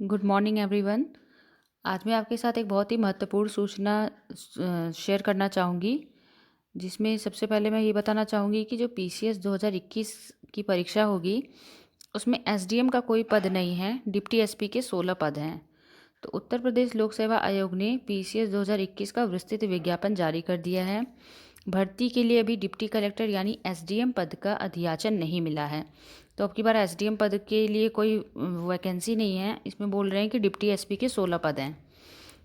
Good morning everyone. आज मैं आपके साथ एक बहुत ही महत्वपूर्ण सूचना शेयर करना चाहूँगी, जिसमें सबसे पहले मैं ये बताना चाहूँगी कि जो पीसीएस 2021 की परीक्षा होगी, उसमें एसडीएम का कोई पद नहीं है, डिप्टी एसपी के 16 पद हैं। तो उत्तर प्रदेश लोक सेवा आयोग ने पीसीएस 2021 का विस्तृत विज्ञापन जारी कर दिया है। भर्ती के लिए अभी डिप्टी कलेक्टर यानी एसडीएम पद का अधियाचन नहीं मिला है। तो अब की बार एसडीएम पद के लिए कोई वैकेंसी नहीं है। इसमें बोल रहे हैं कि डिप्टी एसपी के 16 पद हैं।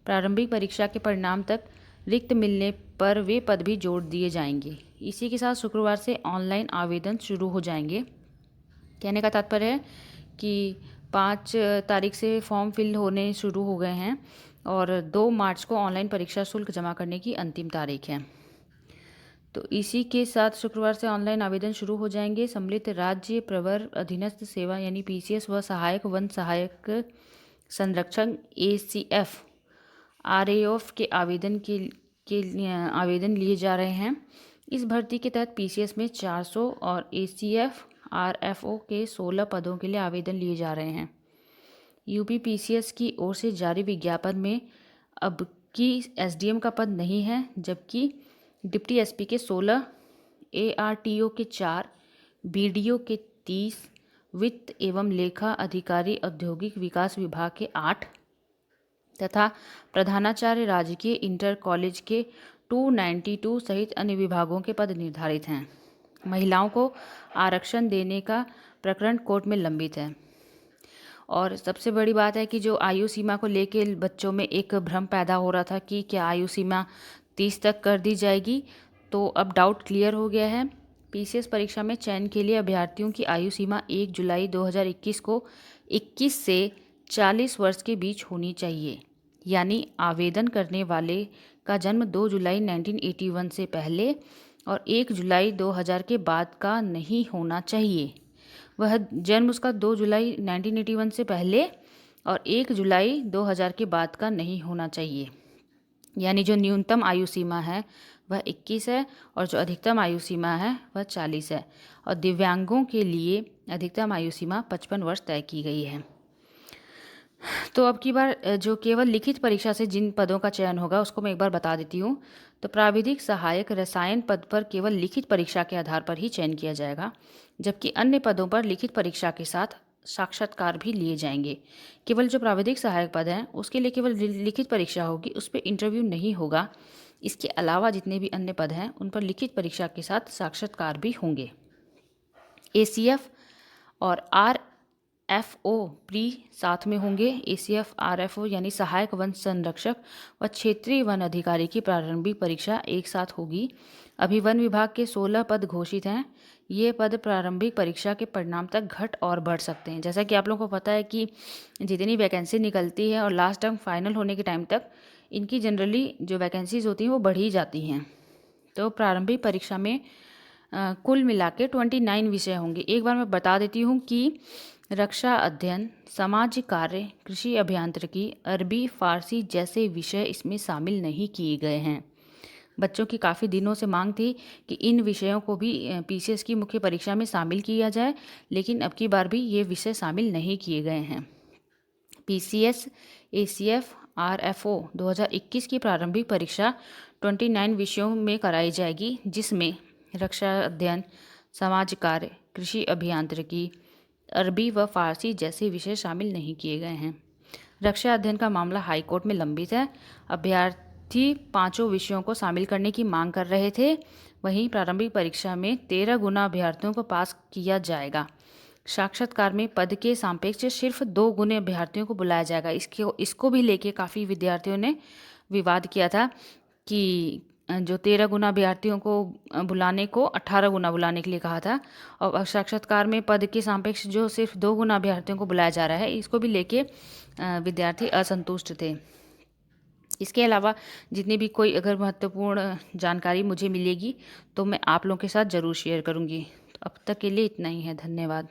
प्रारंभिक परीक्षा के परिणाम तक रिक्त मिलने पर वे पद भी जोड़ दिए जाएंगे। इसी के साथ शुक्रवार से ऑनलाइन आवेदन शुरू हो जाएंगे। कहने का तात्पर्य है कि 5 तारीख से फॉर्म फिल होने शुरू हो गए हैं और 2 मार्च को ऑनलाइन परीक्षा शुल्क जमा करने की अंतिम तारीख है। तो इसी के साथ शुक्रवार से ऑनलाइन आवेदन शुरू हो जाएंगे। सम्मिलित राज्य प्रवर अधीनस्थ सेवा यानी पीसीएस व सहायक वन सहायक संरक्षक एसीएफ आरएएफ के आवेदन लिए जा रहे हैं। इस भर्ती के तहत पीसीएस में 400 और एसीएफ आरएफओ के 16 पदों के लिए आवेदन लिए जा रहे हैं। यूपी पीसीएस की ओर से जारी विज्ञापन में अब की एसडीएम का पद नहीं है, जबकि डिप्टी एसपी के 16, एआरटीओ के 4, बीडीओ के 30, वित्त एवं लेखा अधिकारी औद्योगिक विकास विभाग के 8 तथा प्रधानाचार्य राजकीय इंटर कॉलेज के 292 सहित अन्य विभागों के पद निर्धारित हैं। महिलाओं को आरक्षण देने का प्रकरण कोर्ट में लंबित है। और सबसे बड़ी बात है कि जो आयु सीमा को लेके बच्चों में एक भ्रम पैदा हो रहा था कि क्या आयु सीमा 30 तक कर दी जाएगी, तो अब डाउट क्लियर हो गया है। पीसीएस परीक्षा में चयन के लिए अभ्यर्थियों की आयु सीमा 1 जुलाई 2021 को 21 से 40 वर्ष के बीच होनी चाहिए, यानी आवेदन करने वाले का जन्म 2 जुलाई 1981 से पहले और 1 जुलाई 2000 के बाद का नहीं होना चाहिए। वह जन्म उसका 2 जुलाई 1981 से पहले और 1 जुलाई 2000 के बाद का नहीं होना चाहिए। यानी जो न्यूनतम आयु सीमा है वह 21 है और जो अधिकतम आयु सीमा है वह 40 है। और दिव्यांगों के लिए अधिकतम आयु सीमा 55 वर्ष तय की गई है। तो अब की बार जो केवल लिखित परीक्षा से जिन पदों का चयन होगा उसको मैं एक बार बता देती हूँ। तो प्राविधिक सहायक रसायन पद पर केवल लिखित परीक्षा के आधार पर ही चयन किया जाएगा, जबकि अन्य पदों पर लिखित परीक्षा के साथ साक्षात्कार भी लिए जाएंगे। केवल जो प्राविधिक सहायक पद हैं उसके लिए केवल लिखित परीक्षा होगी, उस पर इंटरव्यू नहीं होगा। इसके अलावा जितने भी अन्य पद हैं उन पर लिखित परीक्षा के साथ साक्षात्कार भी होंगे। एसीएफ और आरएफओ प्री साथ में होंगे। एसीएफ आरएफओ यानी सहायक वन संरक्षक व क्षेत्रीय वन अधिकारी की प्रारंभिक परीक्षा एक साथ होगी। अभी वन विभाग के 16 पद घोषित हैं। ये पद प्रारंभिक परीक्षा के परिणाम तक घट और बढ़ सकते हैं। जैसा कि आप लोगों को पता है कि जितनी वैकेंसी निकलती है और लास्ट टर्म फाइनल होने के टाइम तक इनकी जनरली जो वैकेंसीज होती हैं वो बढ़ ही जाती हैं। तो प्रारंभिक परीक्षा में कुल मिला के 29 विषय होंगे। एक बार मैं बता देती हूँ कि रक्षा अध्ययन, समाज कार्य, कृषि अभियांत्रिकी, अरबी, फारसी जैसे विषय इसमें शामिल नहीं किए गए हैं। बच्चों की काफ़ी दिनों से मांग थी कि इन विषयों को भी पीसीएस की मुख्य परीक्षा में शामिल किया जाए, लेकिन अब की बार भी ये विषय शामिल नहीं किए गए हैं। पीसीएस एसीएफ आरएफओ 2021 की प्रारंभिक परीक्षा 29 विषयों में कराई जाएगी, जिसमें रक्षा अध्ययन, समाज कार्य, कृषि अभियांत्रिकी, अरबी व फारसी जैसे विषय शामिल नहीं किए गए हैं। रक्षा अध्ययन का मामला हाईकोर्ट में लंबित है। अभ्यर्थी 5 विषयों को शामिल करने की मांग कर रहे थे। वहीं प्रारंभिक परीक्षा में 13 गुना अभ्यर्थियों को पास किया जाएगा। साक्षात्कार में पद के सापेक्ष सिर्फ 2 गुने अभ्यर्थियों को बुलाया जाएगा। इसको भी लेके काफ़ी विद्यार्थियों ने विवाद किया था कि जो 13 गुना अभ्यर्थियों को बुलाने को 18 गुना बुलाने के लिए कहा था, और साक्षात्कार में पद के सापेक्ष जो सिर्फ 2 गुना अभ्यर्थियों को बुलाया जा रहा है, इसको भी लेके विद्यार्थी असंतुष्ट थे। इसके अलावा जितनी भी कोई अगर महत्वपूर्ण जानकारी मुझे मिलेगी तो मैं आप लोगों के साथ ज़रूर शेयर करूँगी। तो अब तक के लिए इतना ही है। धन्यवाद।